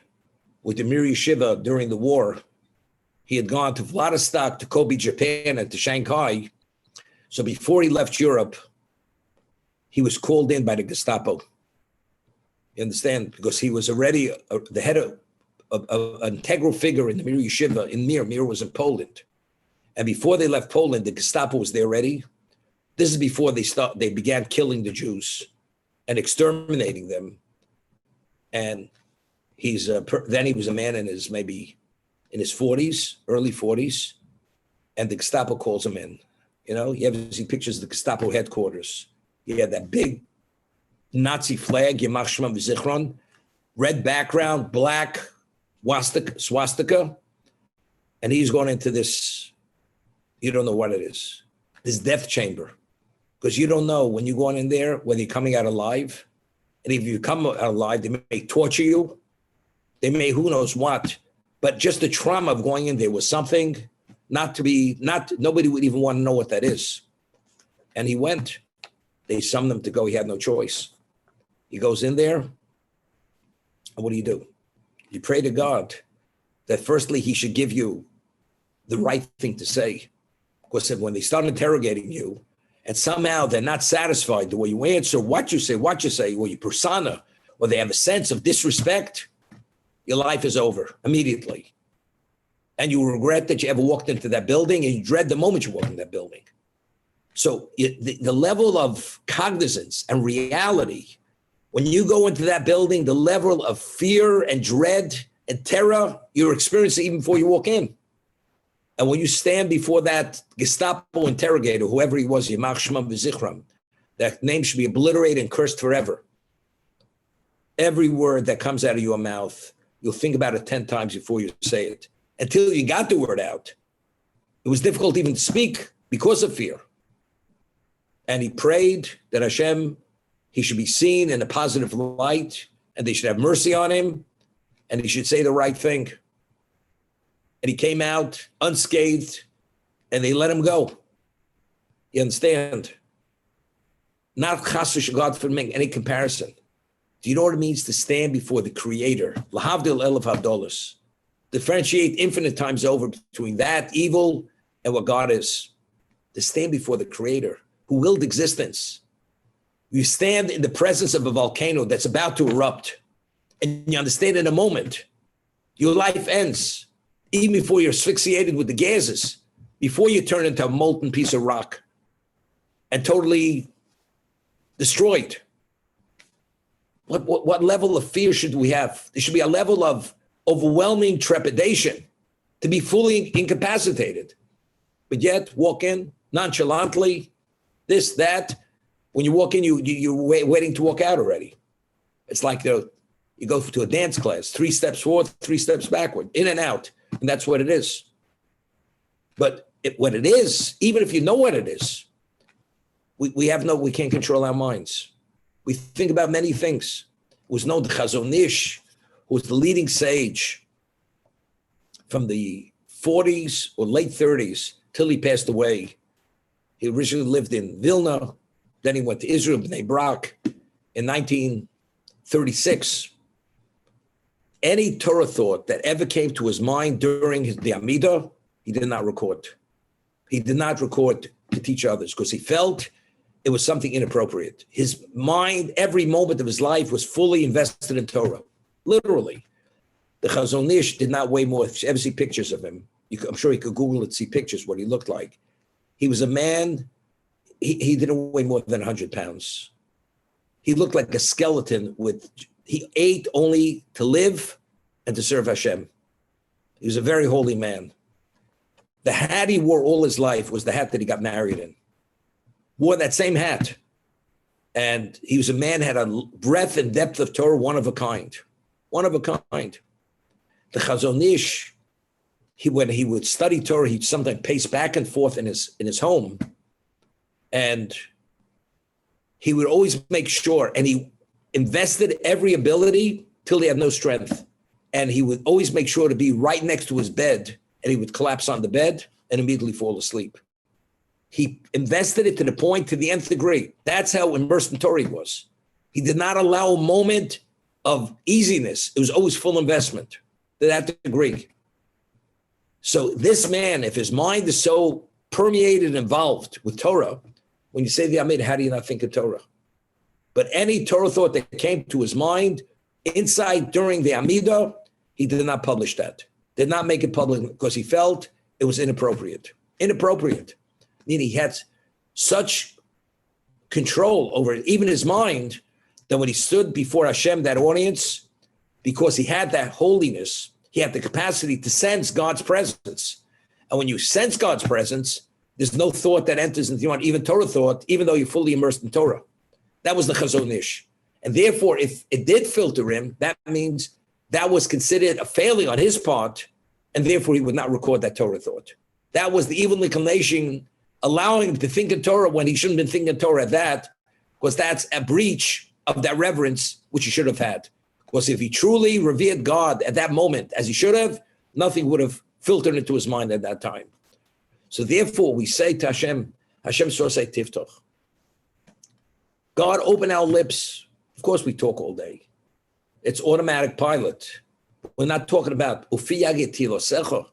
with the Mir Yeshiva during the war. He had gone to Vladivostok, to Kobe, Japan, and to Shanghai. So before he left Europe, he was called in by the Gestapo. You understand? Because he was already the head of an integral figure in the Mir Yeshiva in Mir. Mir was in Poland. And before they left Poland, the Gestapo was there already. This is before they began killing the Jews and exterminating them. And then he was a man in his 40s, early 40s, and the Gestapo calls him in. You ever see pictures of the Gestapo headquarters? He had that big Nazi flag, Yamach Shema V'Zichron, red background, black swastika, and he's going into this, you don't know what it is, this death chamber, because you don't know when you're going in there whether you're coming out alive, and if you come out alive, they may torture you, they may who knows what, But just the trauma of going in there was something nobody would even want to know what that is. And he went. They summoned him to go. He had no choice. He goes in there. And what do? You pray to God that firstly, he should give you the right thing to say. Because when they start interrogating you, and somehow they're not satisfied the way you answer, what you say, or your persona, or they have a sense of disrespect, your life is over immediately. And you regret that you ever walked into that building, and you dread the moment you walk in that building. So the level of cognizance and reality, when you go into that building, the level of fear and dread and terror you're experiencing even before you walk in. And when you stand before that Gestapo interrogator, whoever he was, Yimach Shemam V'Zichram, that name should be obliterated and cursed forever. Every word that comes out of your mouth, you'll think about it 10 times before you say it. Until you got the word out, it was difficult even to speak because of fear. And he prayed that Hashem, he should be seen in a positive light, and they should have mercy on him, and he should say the right thing. And he came out unscathed, and they let him go. You understand? Not chas v'shagad any comparison. Do you know what it means to stand before the Creator? Lahavdil elav havdolos. Differentiate infinite times over between that evil and what God is. To stand before the Creator who willed existence. You stand in the presence of a volcano that's about to erupt, and you understand in a moment, your life ends, even before you're asphyxiated with the gases, before you turn into a molten piece of rock and totally destroyed. What level of fear should we have? There should be a level of overwhelming trepidation to be fully incapacitated, but yet walk in nonchalantly, this, that. When you walk in, you're waiting to walk out already. It's like you go to a dance class, 3 steps forward, 3 steps backward, in and out, and that's what it is. But what it is, even if you know what it is, we can't control our minds. We think about many things. It was known the Chazon Ish, who was the leading sage from the 40s or late 30s till he passed away. He originally lived in Vilna. Then he went to Israel, Bnei Brak, in 1936. Any Torah thought that ever came to his mind during the Amidah, he did not record. He did not record to teach others because he felt it was something inappropriate. His mind, every moment of his life was fully invested in Torah, literally. The Chazon Ish did not weigh more. If you ever see pictures of him, I'm sure you could Google it, see pictures, what he looked like. He was a man, he didn't weigh more than 100 pounds. He looked like a skeleton he ate only to live and to serve Hashem. He was a very holy man. The hat he wore all his life was the hat that he got married in. Wore that same hat. And he was a man, had a breadth and depth of Torah, one of a kind. One of a kind. The Chazon Ish, when he would study Torah, he'd sometimes pace back and forth in his home. And he would always make sure, and he invested every ability till he had no strength. And he would always make sure to be right next to his bed, and he would collapse on the bed and immediately fall asleep. He invested it to the point, to the nth degree. That's how immersed in Torah he was. He did not allow a moment of easiness. It was always full investment to that degree. So this man, if his mind is so permeated and involved with Torah, when you say the Amid, how do you not think of Torah? But any Torah thought that came to his mind inside during the Amidah, he did not publish that. Did not make it public because he felt it was inappropriate. Inappropriate. Meaning he had such control over even his mind that when he stood before Hashem, that audience, because he had that holiness, he had the capacity to sense God's presence. And when you sense God's presence, there's no thought that enters into your mind, even Torah thought, even though you're fully immersed in Torah. That was the Chazon Ish. And therefore, if it did filter him, that means that was considered a failing on his part, and therefore he would not record that Torah thought. That was the evil inclination allowing him to think in Torah when he shouldn't have been thinking Torah at that, because that's a breach of that reverence which he should have had. Because if he truly revered God at that moment, as he should have, Nothing would have filtered into his mind at that time. So therefore, we say to Hashem, Hashem Sosei Tiftoch. God, open our lips. Of course, we talk all day. It's automatic pilot. We're not talking about Ufiyagetilosecha.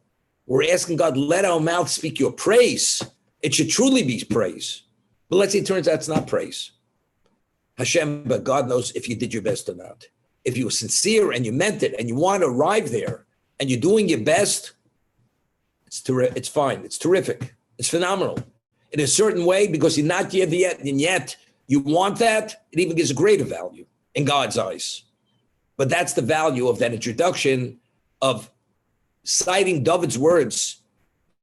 We're asking God, let our mouth speak your praise. It should truly be praise. But let's say it turns out it's not praise. Hashem, but God knows if you did your best or not. If you were sincere and you meant it and you want to arrive there and you're doing your best, it's fine. It's terrific. It's phenomenal. In a certain way, because you're not yet, and yet you want that, it even gives a greater value in God's eyes. But that's the value of that introduction of citing David's words,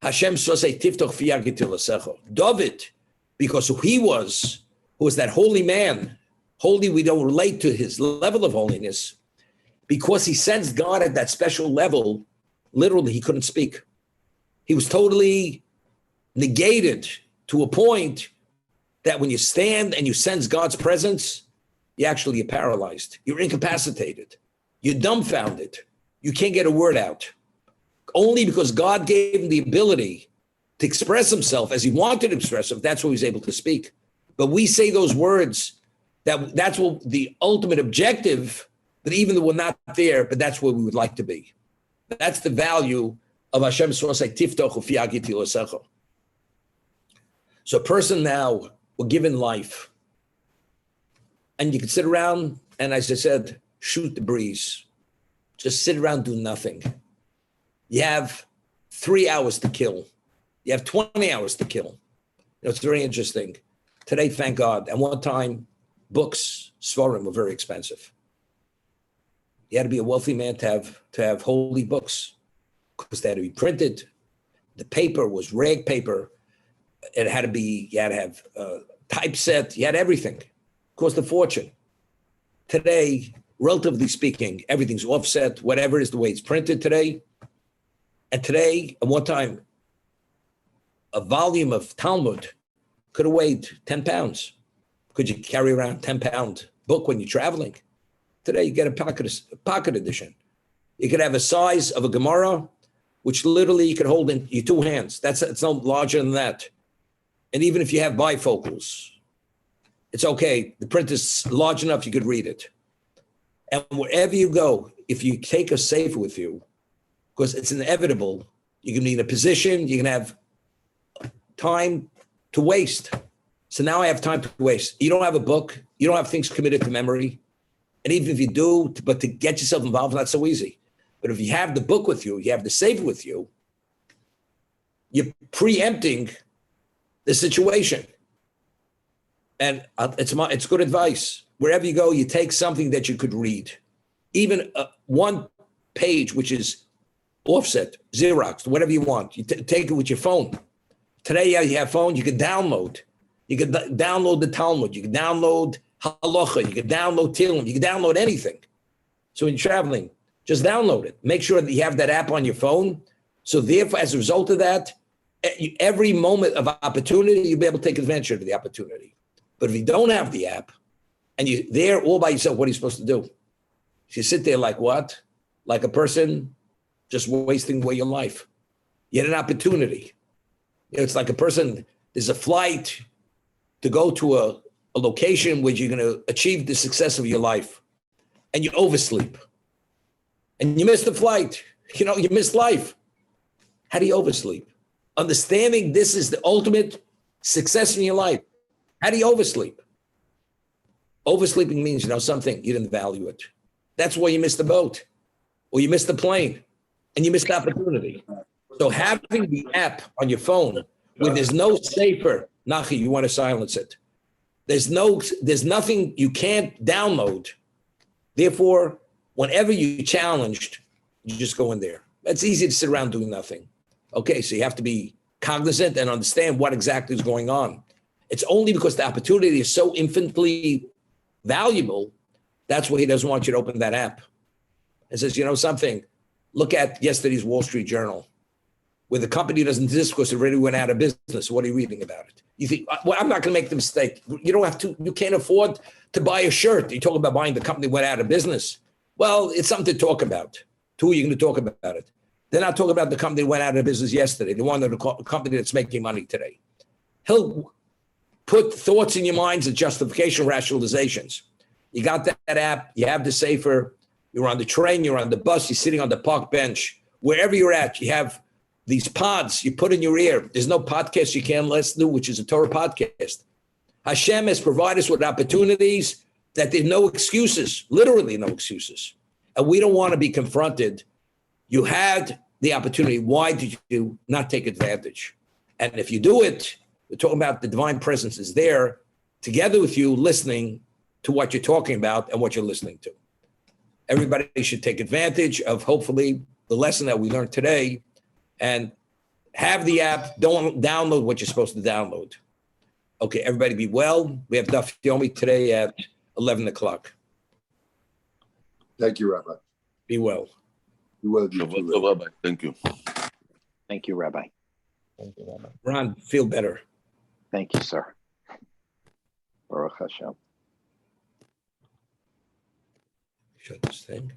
Hashem Sosei Tiftoch Fiyagitilasecho. David, because who was that holy man. Holy, we don't relate to his level of holiness. Because he sensed God at that special level, literally he couldn't speak. He was totally negated to a point that when you stand and you sense God's presence, you're paralyzed. You're incapacitated. You're dumbfounded. You can't get a word out. Only because God gave him the ability to express himself as he wanted to express himself, that's why he was able to speak. But we say those words, that's what the ultimate objective, but even though we're not there, but that's where we would like to be. That's the value of Hashem Sosei Tiftoch Ufiyagitilosecha. So a person now, we're given life, and you can sit around and, as I said, shoot the breeze. Just sit around, do nothing. You have 3 hours to kill. You have 20 hours to kill. It's very interesting. Today, thank God, at one time, books, svarim, were very expensive. You had to be a wealthy man to have holy books because they had to be printed. The paper was rag paper. You had to have typeset. You had everything. It cost a fortune. Today, relatively speaking, everything's offset, whatever is the way it's printed today. And today, at one time, a volume of Talmud could have weighed 10 pounds. Could you carry around a 10-pound book when you're traveling? Today, you get a pocket edition. You could have a size of a Gemara, which literally you could hold in your two hands. It's no larger than that. And even if you have bifocals, it's okay. The print is large enough, you could read it. And wherever you go, if you take a sefer with you, because it's inevitable, you can be in a position, you can have time to waste. So now I have time to waste. You don't have a book, you don't have things committed to memory. And even if you do, but to get yourself involved, not so easy. But if you have the book with you, you have the sefer with you, you're preempting the situation. And it's good advice. Wherever you go, you take something that you could read. Even one page, which is offset, Xerox, whatever you want. You take it with your phone. Today, you have phone, you can download. You can download the Talmud. You can download Halacha. You can download Tehillim. You can download anything. So when you're traveling, just download it. Make sure that you have that app on your phone. So therefore, as a result of that, every moment of opportunity, you'll be able to take advantage of the opportunity. But if you don't have the app and you're there all by yourself, what are you supposed to do? You sit there like what? Like a person just wasting away your life. You had an opportunity. It's like a person, there's a flight to go to a location where you're going to achieve the success of your life, and you oversleep. And you miss the flight. You miss life. How do you oversleep? Understanding this is the ultimate success in your life. How do you oversleep? Oversleeping means, something, you didn't value it. That's why you missed the boat, or you missed the plane, and you missed the opportunity. So having the app on your phone where there's no safer, Nachi, you want to silence it. There's nothing you can't download. Therefore, whenever you're challenged, you just go in there. It's easy to sit around doing nothing. Okay, so you have to be cognizant and understand what exactly is going on. It's only because the opportunity is so infinitely valuable, that's why he doesn't want you to open that app. And says, something, look at yesterday's Wall Street Journal, where the company doesn't exist because it already went out of business. What are you reading about it? You think, well, I'm not going to make the mistake. You can't afford to buy a shirt. You talk about buying the company went out of business. Well, it's something to talk about. Who are you going to talk about it? They're not talking about the company that went out of business yesterday. They're one of the company that's making money today. He'll put thoughts in your minds of justification, rationalizations. You got that app, you have the safer, you're on the train, you're on the bus, you're sitting on the park bench, wherever you're at, you have these pods you put in your ear. There's no podcast you can't listen to, which is a Torah podcast. Hashem has provided us with opportunities that there's no excuses, literally no excuses. And we don't want to be confronted. You had the opportunity. Why did you not take advantage? And if you do it, we're talking about the divine presence is there together with you, listening to what you're talking about and what you're listening to. Everybody should take advantage of hopefully the lesson that we learned today and have the app. Don't download what you're supposed to download. Okay, everybody be well. We have Daf Yomi today at 11 o'clock. Thank you, Rabbi. Be well. Be well, you too, Rabbi. Thank you. Thank you, Rabbi. Thank you, Rabbi. Ron, feel better. Thank you, sir. Baruch Hashem. Shut this thing.